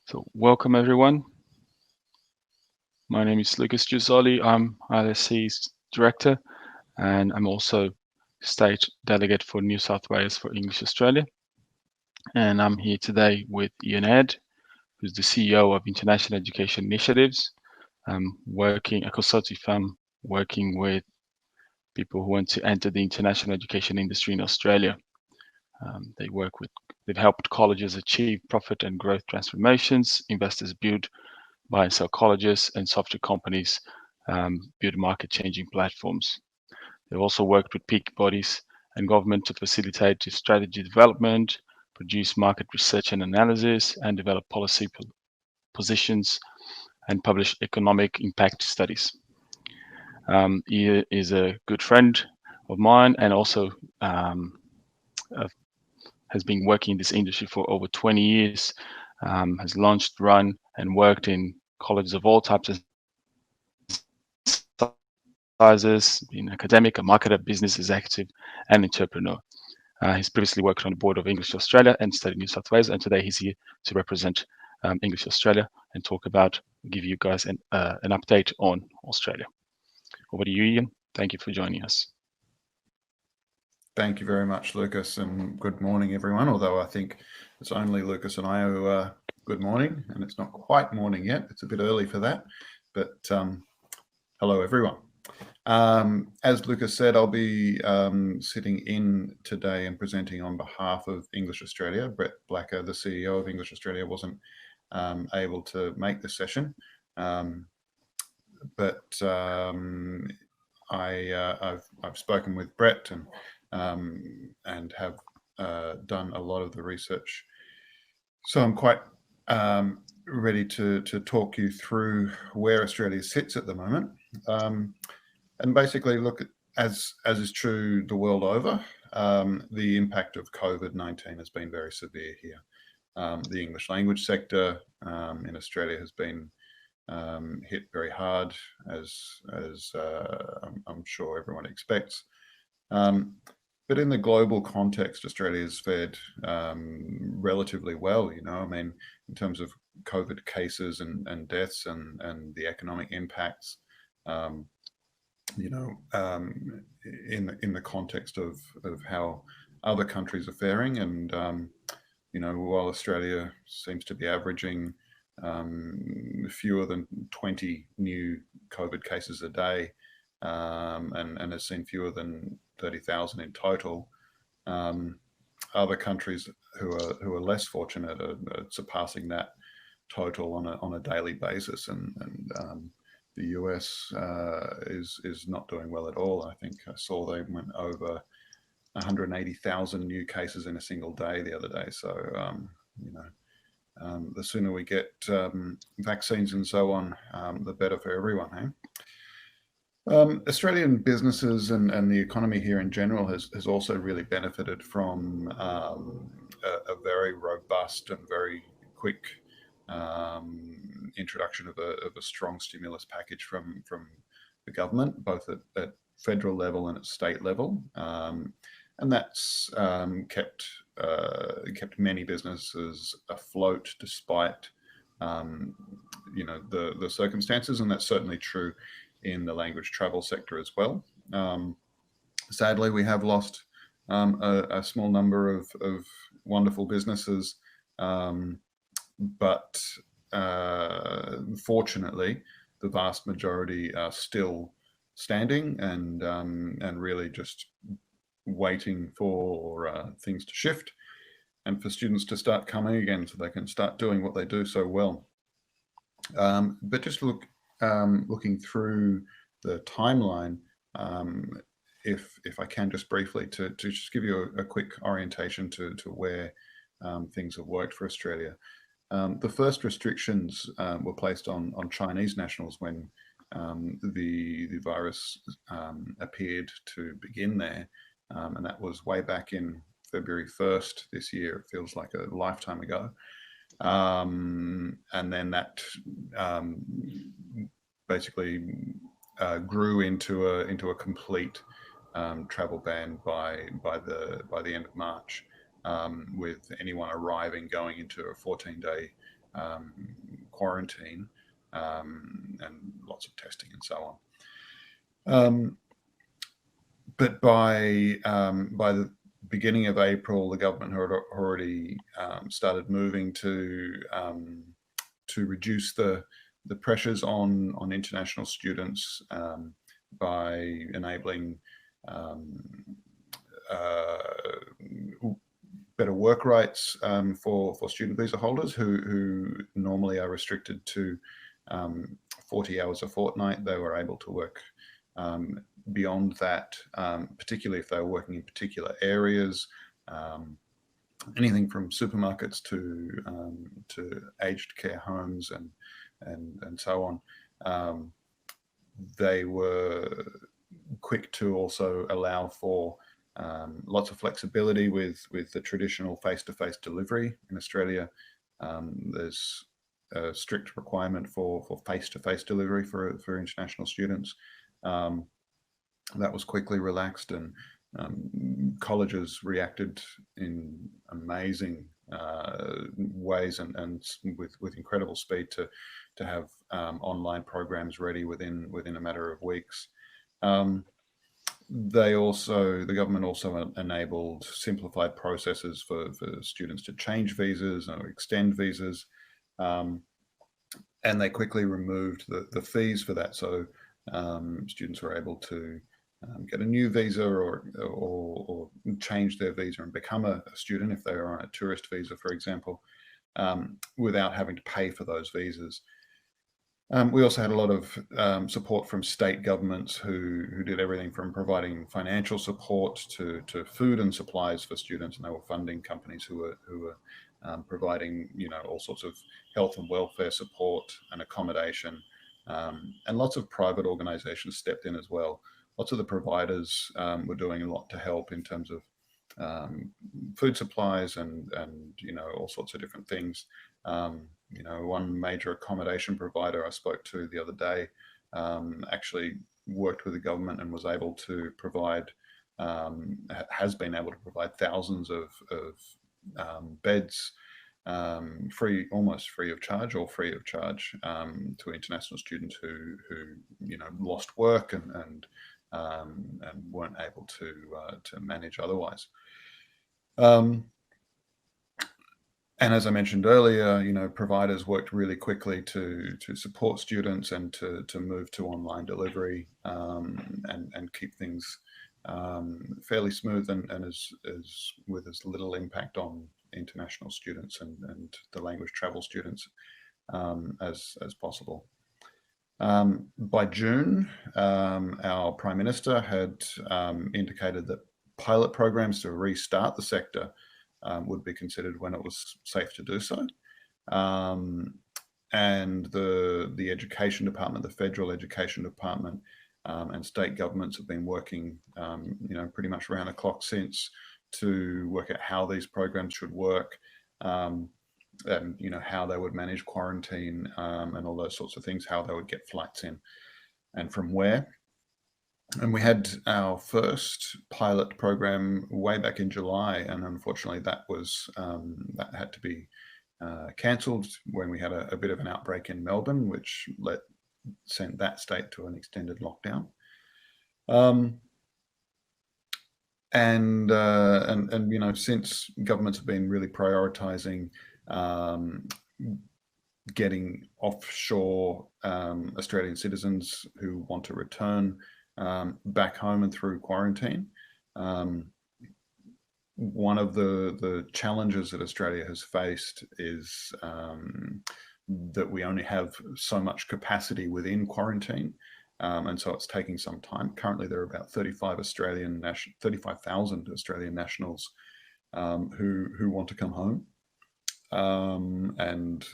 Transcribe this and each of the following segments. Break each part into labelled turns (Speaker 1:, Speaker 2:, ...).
Speaker 1: So welcome everyone. My name is Lucas Chiusoli. I'm ILSC's director and I'm also state delegate for New South Wales for English Australia. And I'm here today with Ian Ed, who's the CEO of International Education Initiatives, working a consulting firm working with people who want to enter the international education industry in Australia. They've helped colleges achieve profit and growth transformations, investors build buy and sell colleges, and software companies build market-changing platforms. They've also worked with peak bodies and government to facilitate strategy development, produce market research and analysis, and develop policy positions and publish economic impact studies. He is a good friend of mine and also has been working in this industry for over 20 years, has launched, run, and worked in colleges of all types and sizes, being academic, a marketer, business executive, and entrepreneur. He's previously worked on the board of English Australia and studied New South Wales, and today he's here to represent English Australia and give you guys an update on Australia. Over to you, Ian. Thank you for joining us.
Speaker 2: Thank you very much, Lucas, and good morning, everyone. Although I think it's only Lucas and I who are good morning, and it's not quite morning yet. It's a bit early for that, but hello, everyone. As Lucas said, I'll be sitting in today and presenting on behalf of English Australia. Brett Blacker, the CEO of English Australia, wasn't able to make the session, but I've spoken with Brett and have done a lot of the research. So I'm quite ready to talk you through where Australia sits at the moment. And basically look at, as is true the world over, the impact of COVID-19 has been very severe here. The English language sector in Australia has been hit very hard, as I'm sure everyone expects. But in the global context, Australia has fared relatively well, I mean, in terms of COVID cases and deaths and the economic impacts, in the context of how other countries are faring. And, while Australia seems to be averaging fewer than 20 new COVID cases a day, and has seen fewer than 30,000 in total, other countries who are less fortunate are surpassing that total on a daily basis, and the US is not doing well at all. I think I saw they went over 180,000 new cases in a single day the other day. So, the sooner we get vaccines and so on, the better for everyone. Australian businesses and the economy here in general has also really benefited from a very robust and very quick introduction of a strong stimulus package from the government, both at federal level and at state level, and that's kept many businesses afloat despite the circumstances, and that's certainly true in the language travel sector as well. Sadly, we have lost a small number of wonderful businesses, but fortunately, the vast majority are still standing and really just waiting for things to shift and for students to start coming again so they can start doing what they do so well. But just looking through the timeline, if I can just briefly to just give you a quick orientation to where things have worked for Australia. The first restrictions were placed on Chinese nationals when the virus appeared to begin there, and that was way back in February 1st this year. It feels like a lifetime ago. And then that basically grew into a complete travel ban by the end of March, with anyone arriving going into a 14-day quarantine, and lots of testing and so on. But by the beginning of April, the government had already started moving to reduce the pressures on international students by enabling better work rights for student visa holders who normally are restricted to 40 hours a fortnight. They were able to work beyond that, particularly if they were working in particular areas, anything from supermarkets to aged care homes and so on. They were quick to also allow for lots of flexibility with the traditional face-to-face delivery. In Australia, there's a strict requirement for face-to-face delivery for international students. That was quickly relaxed, and colleges reacted in amazing ways and with incredible speed to have online programs ready within a matter of weeks. The government also enabled simplified processes for students to change visas or extend visas, and they quickly removed the fees for that. So students were able to get a new visa or change their visa and become a student if they were on a tourist visa, for example, without having to pay for those visas. We also had a lot of support from state governments who did everything from providing financial support to food and supplies for students, and they were funding companies who were providing all sorts of health and welfare support and accommodation, and lots of private organisations stepped in as well. Lots of the providers were doing a lot to help in terms of food supplies and all sorts of different things. One major accommodation provider I spoke to the other day actually worked with the government and was able to provide, has been able to provide thousands of beds almost free of charge to international students who lost work and weren't able to manage otherwise. And as I mentioned earlier, providers worked really quickly to support students and to move to online delivery and keep things fairly smooth and with as little impact on international students and the language travel students as possible. By June, our Prime Minister had indicated that pilot programs to restart the sector would be considered when it was safe to do so. And the Education Department, the Federal Education Department, and state governments have been working, pretty much around the clock since to work out how these programs should work, and how they would manage quarantine and all those sorts of things, how they would get flights in, and from where. And we had our first pilot program way back in July, and unfortunately that had to be cancelled when we had a bit of an outbreak in Melbourne, which sent that state to an extended lockdown. And since governments have been really prioritising getting offshore Australian citizens who want to return back home and through quarantine. One of the challenges that Australia has faced is that we only have so much capacity within quarantine, and so it's taking some time. Currently, there are about 35,000 Australian nationals who want to come home, and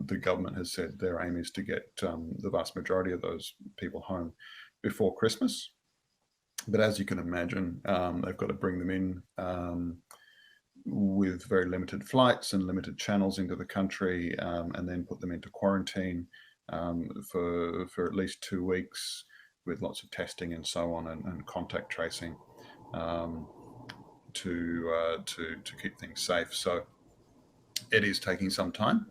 Speaker 2: the government has said their aim is to get the vast majority of those people home before Christmas. But as you can imagine, they've got to bring them in with very limited flights and limited channels into the country, and then put them into quarantine for at least 2 weeks with lots of testing and so on, and contact tracing to keep things safe. So it is taking some time.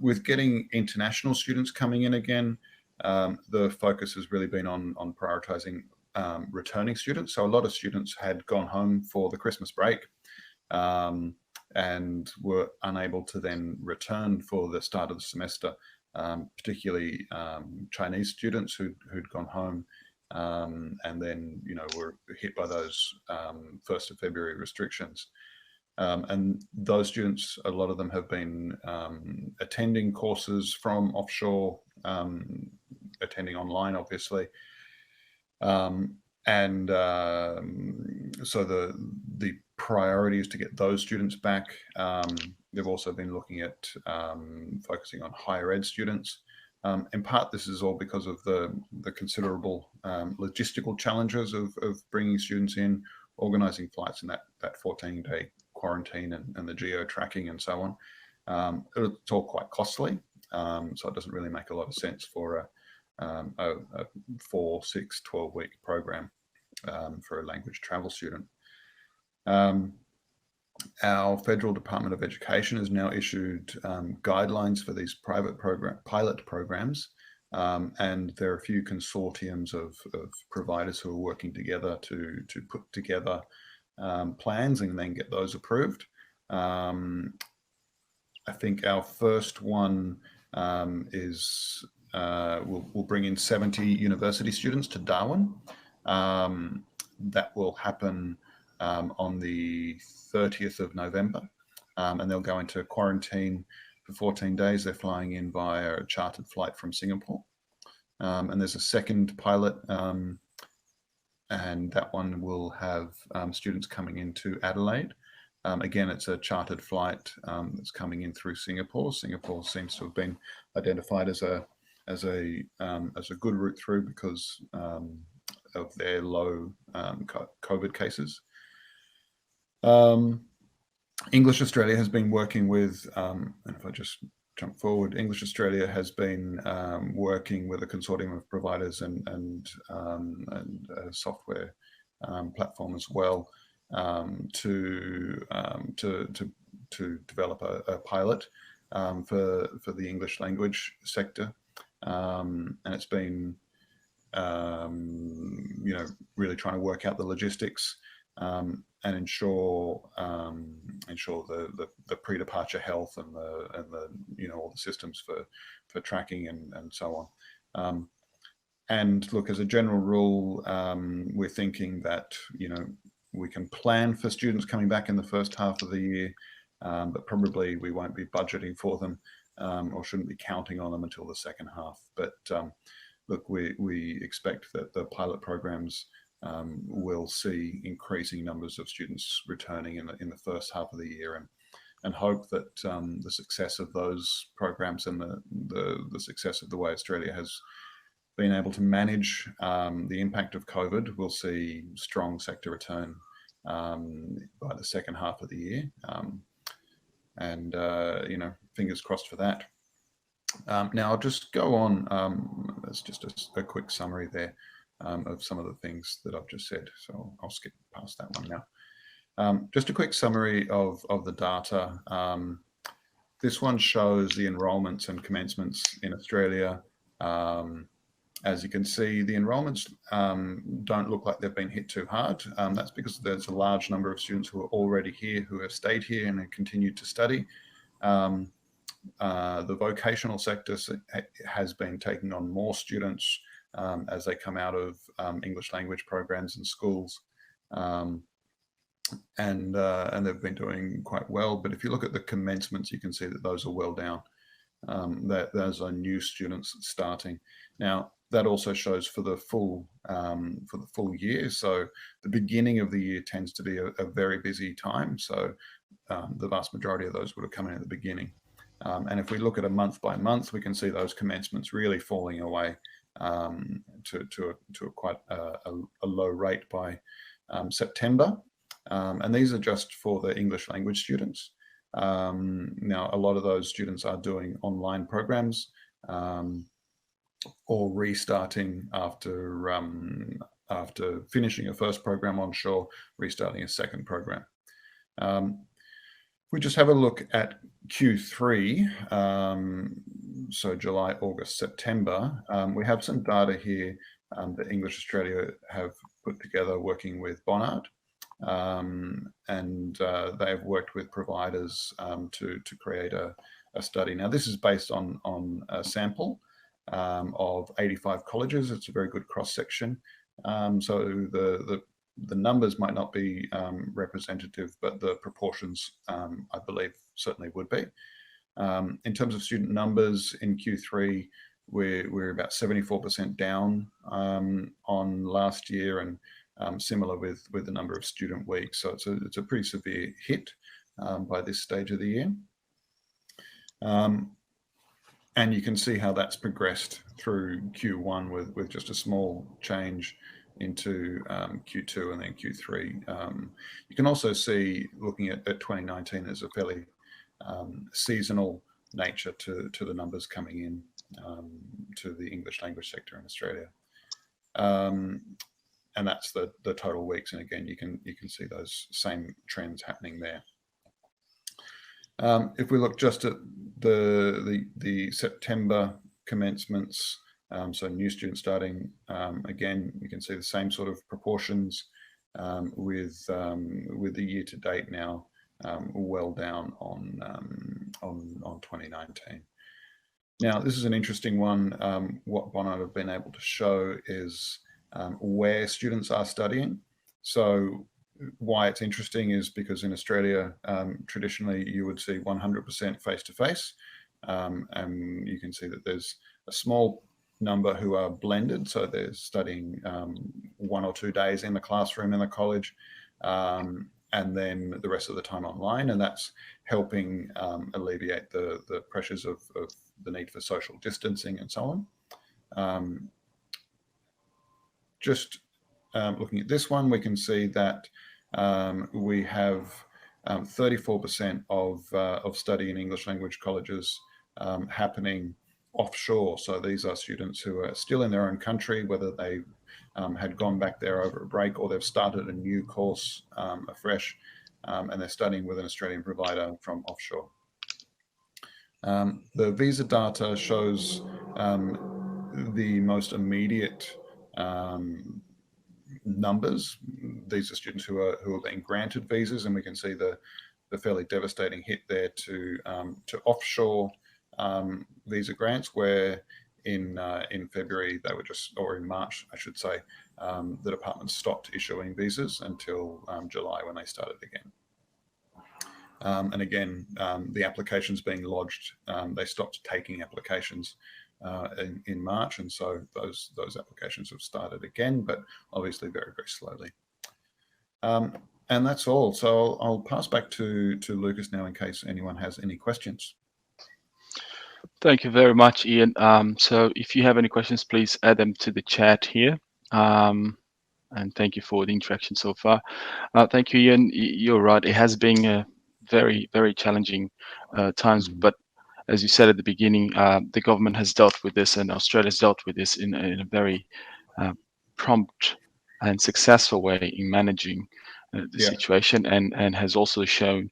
Speaker 2: With getting international students coming in again, the focus has really been on prioritising returning students. So a lot of students had gone home for the Christmas break and were unable to then return for the start of the semester, particularly Chinese students who'd gone home and then, were hit by those 1st of February restrictions. And those students, a lot of them have been attending courses from offshore, attending online, obviously. So the priority is to get those students back. They've also been looking at focusing on higher ed students. In part, this is all because of the considerable logistical challenges of bringing students in, organising flights in that 14-day quarantine and the geo tracking and so on. It's all quite costly, so it doesn't really make a lot of sense for a 4, 6, 12-week program for a language travel student. Our Federal Department of Education has now issued guidelines for these pilot programs, and there are a few consortiums of providers who are working together to put together plans and then get those approved. I think our first one is we'll bring in 70 university students to Darwin. That will happen on the 30th of November, and they'll go into quarantine for 14 days. They're flying in via a chartered flight from Singapore. And there's a second pilot, and that one will have students coming into Adelaide. Again, it's a chartered flight that's coming in through Singapore. Singapore seems to have been identified as a good route through because of their low COVID cases. English Australia has been working with, and if I just jump forward, English Australia has been working with a consortium of providers and a software platform as well to develop a pilot for the English language sector, and it's been really trying to work out the logistics and ensure the pre-departure health and the all the systems for tracking and so on. And look, as a general rule, we're thinking that we can plan for students coming back in the first half of the year, but probably we won't be budgeting for them or shouldn't be counting on them until the second half. But look, we expect that the pilot programs will see increasing numbers of students returning in the first half of the year, and hope that the success of those programs and the success of the way Australia has been able to manage the impact of COVID will see strong sector return by the second half of the year, and fingers crossed for that. Now I'll just go on. That's just a quick summary there of some of the things that I've just said. So I'll skip past that one now. Just a quick summary of the data. This one shows the enrolments and commencements in Australia. As you can see, the enrolments don't look like they've been hit too hard. That's because there's a large number of students who are already here, who have stayed here and have continued to study. The vocational sector has been taking on more students as they come out of English language programs in schools, and they've been doing quite well. But if you look at the commencements, you can see that those are well down. Those are new students starting. Now that also shows for the full year. So the beginning of the year tends to be a very busy time. So the vast majority of those would have come in at the beginning. And if we look at a month by month, we can see those commencements really falling away to quite a low rate by September. And these are just for the English language students. Now, a lot of those students are doing online programs or restarting after finishing a first program onshore, restarting a second program. We just have a look at Q3, so July, August, September, we have some data here that English Australia have put together working with Bonnard. And they have worked with providers to create a study. Now, this is based on a sample of 85 colleges. It's a very good cross-section. So the numbers might not be representative, but the proportions, I believe, certainly would be. In terms of student numbers in Q3, we're about 74% down on last year, and similar with the number of student weeks. So it's a pretty severe hit by this stage of the year. And you can see how that's progressed through Q1 with just a small change into Q2 and then Q3. You can also see, looking at 2019, there's a fairly seasonal nature to the numbers coming in to the English language sector in Australia. And that's the total weeks. And again, you can see those same trends happening there. If we look just at the September commencements, so new students starting, again, you can see the same sort of proportions with the year to date now well down on 2019. Now, this is an interesting one. What Bonnard have been able to show is where students are studying. So why it's interesting is because in Australia, traditionally you would see 100% face-to-face, and you can see that there's a small number who are blended, so they're studying 1 or 2 days in the classroom in the college, and then the rest of the time online, and that's helping alleviate the pressures of the need for social distancing and so on. Just looking at this one, we can see that we have 34% of study in English language colleges happening offshore. So these are students who are still in their own country, whether they had gone back there over a break or they've started a new course afresh, and they're studying with an Australian provider from offshore. The visa data shows the most immediate numbers. These are students who are being granted visas, and we can see the fairly devastating hit there to offshore visa grants, where in February they were or in March, I should say, the department stopped issuing visas until July, when they started again. And again, the applications being lodged, they stopped taking applications in March, and so those applications have started again, but obviously very, very slowly. And that's all. So I'll pass back to Lucas now in case anyone has any questions.
Speaker 1: Thank you very much, Ian. So if you have any questions, please add them to the chat here. And thank you for the interaction so far. Thank you, Ian. You're right. It has been a very, very challenging times, but as you said at the beginning, the government has dealt with this, and Australia's dealt with this in a very prompt and successful way in managing the situation, and has also shown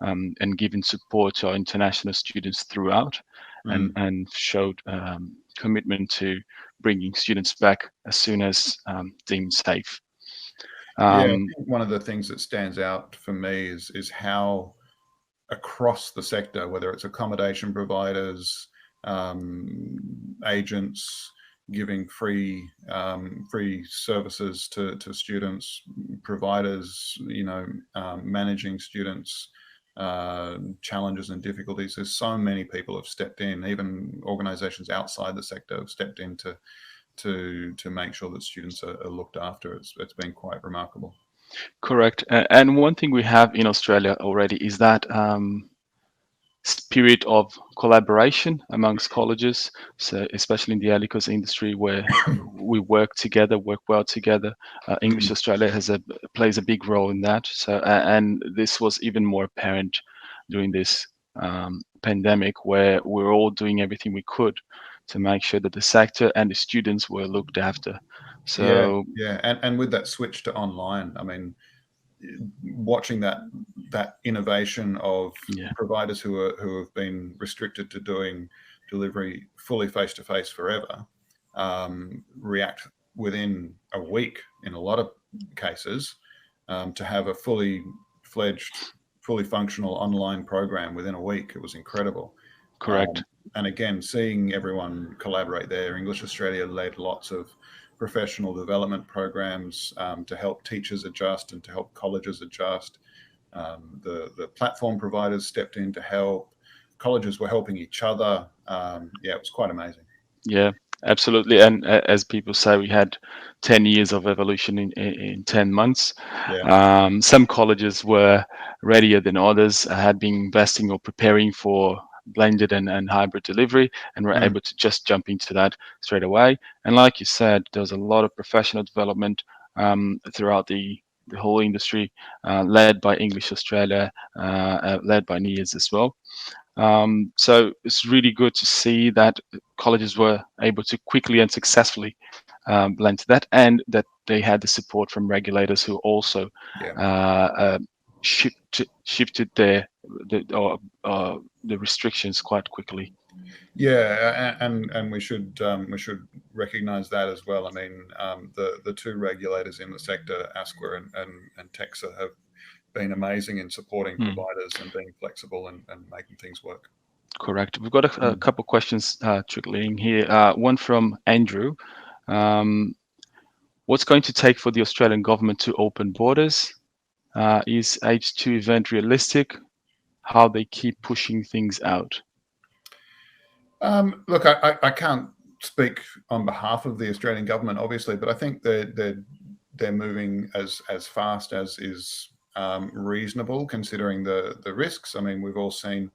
Speaker 1: and given support to our international students throughout, and showed commitment to bringing students back as soon as deemed safe.
Speaker 2: I think one of the things that stands out for me is how across the sector, whether it's accommodation providers, agents giving free services to students, providers, managing students' challenges and difficulties. There's so many people have stepped in. Even organisations outside the sector have stepped in to make sure that students are looked after. It's been quite remarkable.
Speaker 1: Correct. And one thing we have in Australia already is that spirit of collaboration amongst colleges, so especially in the early course industry, where we work well together. English Australia plays a big role in that. So and this was even more apparent during this pandemic, where we're all doing everything we could to make sure that the sector and the students were looked after. So
Speaker 2: and with that switch to online, I mean, watching that innovation of
Speaker 1: Yeah,
Speaker 2: providers who have been restricted to doing delivery fully face-to-face forever react within a week in a lot of cases to have a fully fledged, fully functional online program within a week. It was incredible.
Speaker 1: correct.
Speaker 2: And again, seeing everyone collaborate there, English Australia led lots of professional development programs to help teachers adjust and to help colleges adjust. The platform providers stepped in to help. Colleges were helping each other. Yeah, it was quite amazing.
Speaker 1: Yeah, absolutely. And as people say, we had 10 years of evolution in 10 months.
Speaker 2: Yeah.
Speaker 1: Some colleges were readier than others, had been investing or preparing for blended and hybrid delivery, and were able to just jump into that straight away. And like you said, there was a lot of professional development throughout the whole industry, led by English Australia, led by NIAS as well. So it's really good to see that colleges were able to quickly and successfully blend to that, and that they had the support from regulators who also
Speaker 2: Yeah.
Speaker 1: shifted the restrictions quite quickly.
Speaker 2: Yeah, and we should recognise that as well. I mean, the two regulators in the sector, ASQA and TEXA, have been amazing in supporting providers and being flexible and making things work.
Speaker 1: Correct. We've got a couple questions trickling here. One from Andrew. What's going to take for the Australian government to open borders? Is H2 event realistic? How they keep pushing things out?
Speaker 2: Look, I can't speak on behalf of the Australian government, obviously, but I think they're moving as fast as is reasonable, considering the risks. I mean, we've all seen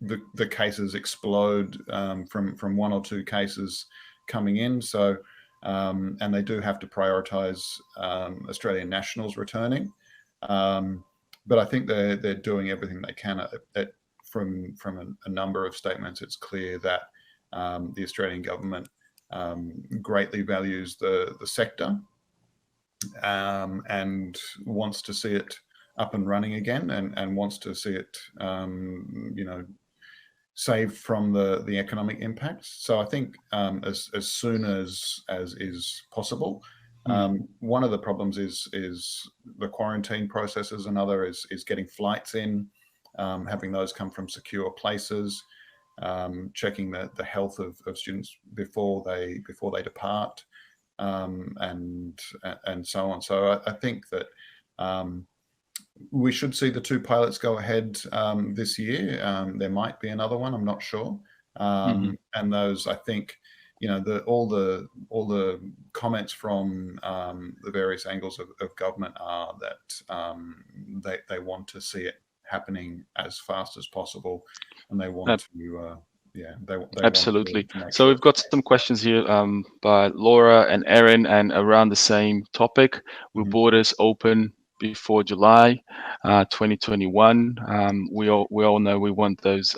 Speaker 2: the cases explode from one or two cases coming in. So, and they do have to prioritise Australian nationals returning. But I think they're doing everything they can. From a number of statements, it's clear that the Australian government greatly values the sector and wants to see it up and running again, and wants to see it, saved from the economic impacts. So I think as soon as is possible. One of the problems is the quarantine processes. Another is getting flights in, having those come from secure places, checking the health of students before they depart, and so on. So I think that we should see the two pilots go ahead this year. There might be another one, I'm not sure. And those, I think, all the comments from the various angles of government are that they want to see it happening as fast as possible, and they want to. They
Speaker 1: Absolutely.
Speaker 2: want to make
Speaker 1: So
Speaker 2: sure
Speaker 1: we've got some questions here by Laura and Erin, and around the same topic. Will borders open before July 2021? We all know we want those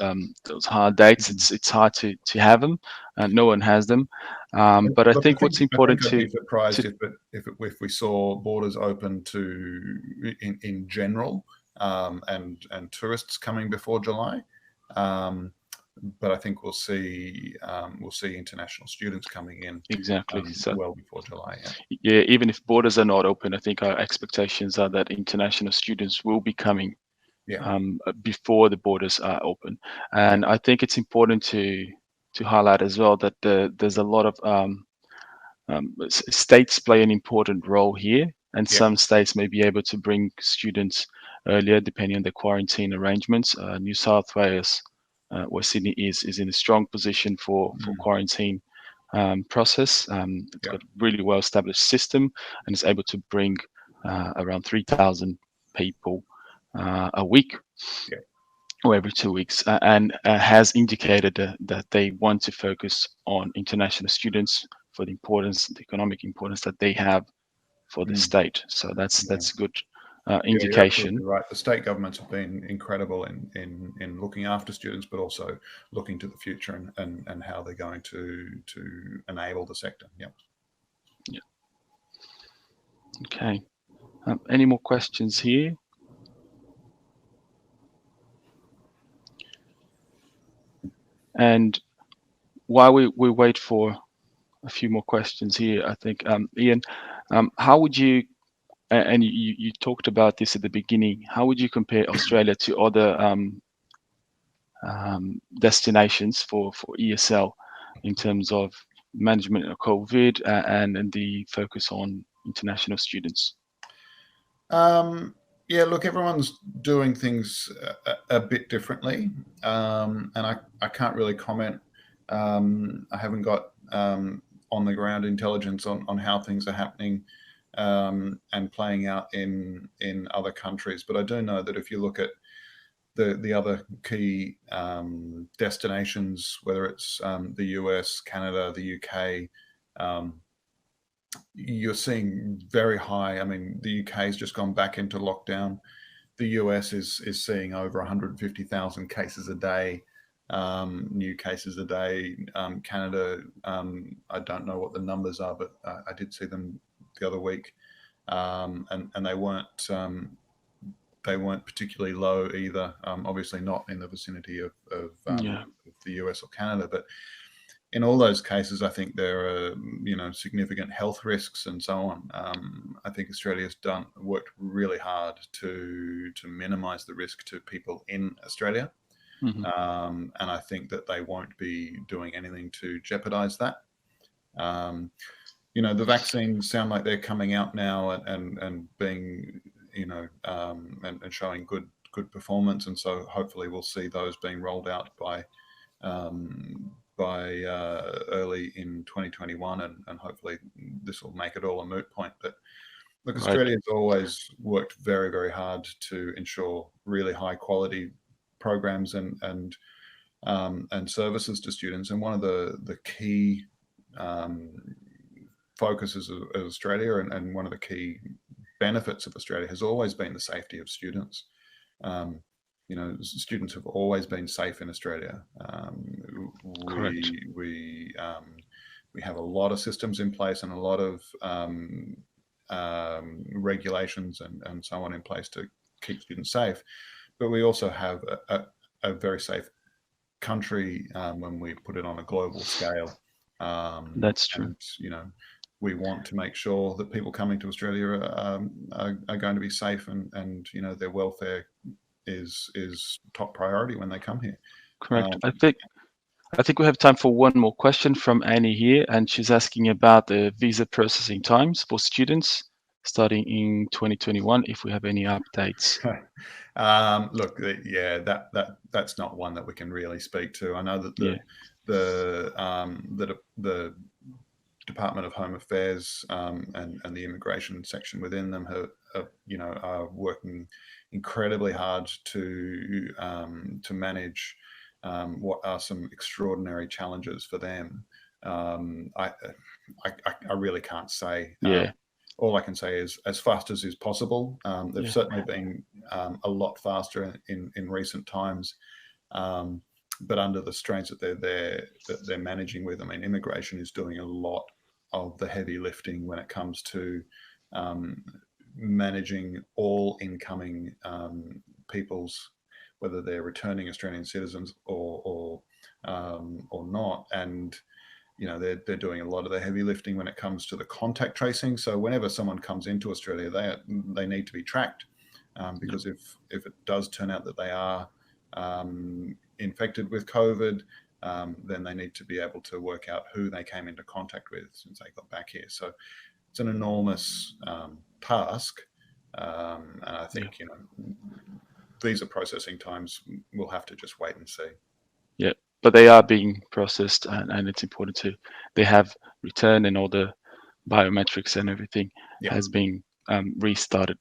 Speaker 1: hard dates. It's hard to have them. No one has them. But I
Speaker 2: Look,
Speaker 1: think what's important
Speaker 2: I'd be
Speaker 1: to
Speaker 2: surprised if we saw borders open to in general, and tourists coming before July. But I think we'll see international students coming in
Speaker 1: exactly. So
Speaker 2: well before July.
Speaker 1: yeah, even if borders are not open, I think our expectations are that international students will be coming before the borders are open. And I think it's important to highlight as well that there's a lot of states play an important role here, and some states may be able to bring students earlier depending on the quarantine arrangements. New South Wales, where Sydney is in a strong position for quarantine process. It's got a really well established system and is able to bring around 3,000 people a week or every 2 weeks, and has indicated that they want to focus on international students for the economic importance that they have for the state. So that's good indication.
Speaker 2: You're absolutely right. The state governments have been incredible in looking after students, but also looking to the future and how they're going to enable the sector.
Speaker 1: Okay. Any more questions here? And while we wait for a few more questions here, I think, Ian, how would you, and you talked about this at the beginning, how would you compare Australia to other destinations for ESL in terms of management of COVID and the focus on international students?
Speaker 2: Yeah, look, everyone's doing things a bit differently, and I can't really comment. I haven't got on the ground intelligence on how things are happening and playing out in other countries. But I do know that if you look at the other key destinations, whether it's the US, Canada, the UK, you're seeing very high. I mean, the UK has just gone back into lockdown. The US is seeing over 150,000 cases a day, new cases a day. Canada, I don't know what the numbers are, but I did see them the other week, and they weren't particularly low either. Obviously, not in the vicinity of the US or Canada, but in all those cases, I think there are significant health risks and so on. I think Australia's worked really hard to minimise the risk to people in Australia, and I think that they won't be doing anything to jeopardise that. The vaccines sound like they're coming out now and being and showing good performance, and so hopefully we'll see those being rolled out by early in 2021, and hopefully this will make it all a moot point. But look, Australia's always worked very, very hard to ensure really high quality programs and services to students. And one of the key focuses of Australia and one of the key benefits of Australia has always been the safety of students. Students have always been safe in Australia. We have a lot of systems in place and a lot of regulations and so on in place to keep students safe. But we also have a very safe country when we put it on a global scale.
Speaker 1: That's true.
Speaker 2: And, we want to make sure that people coming to Australia are going to be safe and their welfare is top priority when they come here.
Speaker 1: Correct. I think we have time for one more question from Annie here, and she's asking about the visa processing times for students starting in 2021. If we have any updates.
Speaker 2: Look, yeah, that's not one that we can really speak to. I know that the Department of Home Affairs and the immigration section within them are working incredibly hard to manage what are some extraordinary challenges for them. I really can't say. All I can say is as fast as is possible. They've certainly been a lot faster in recent times. But under the strains that they're managing with, I mean, immigration is doing a lot of the heavy lifting when it comes to managing all incoming peoples, whether they're returning Australian citizens or not. And they're doing a lot of the heavy lifting when it comes to the contact tracing. So whenever someone comes into Australia, they need to be tracked because if it does turn out that they are infected with COVID, then they need to be able to work out who they came into contact with since they got back here. So it's an enormous task, and I think visa processing times we'll have to just wait and see.
Speaker 1: Yeah, but they are being processed, and it's important to they have returned and all the biometrics and everything has been restarted.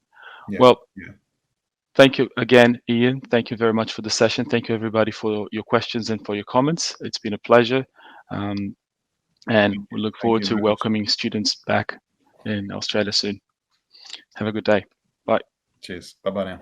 Speaker 1: Thank you again, Ian. Thank you very much for the session. Thank you, everybody, for your questions and for your comments. It's been a pleasure. And we look forward to welcoming students back in Australia soon. Have a good day. Bye.
Speaker 2: Cheers. Bye-bye now.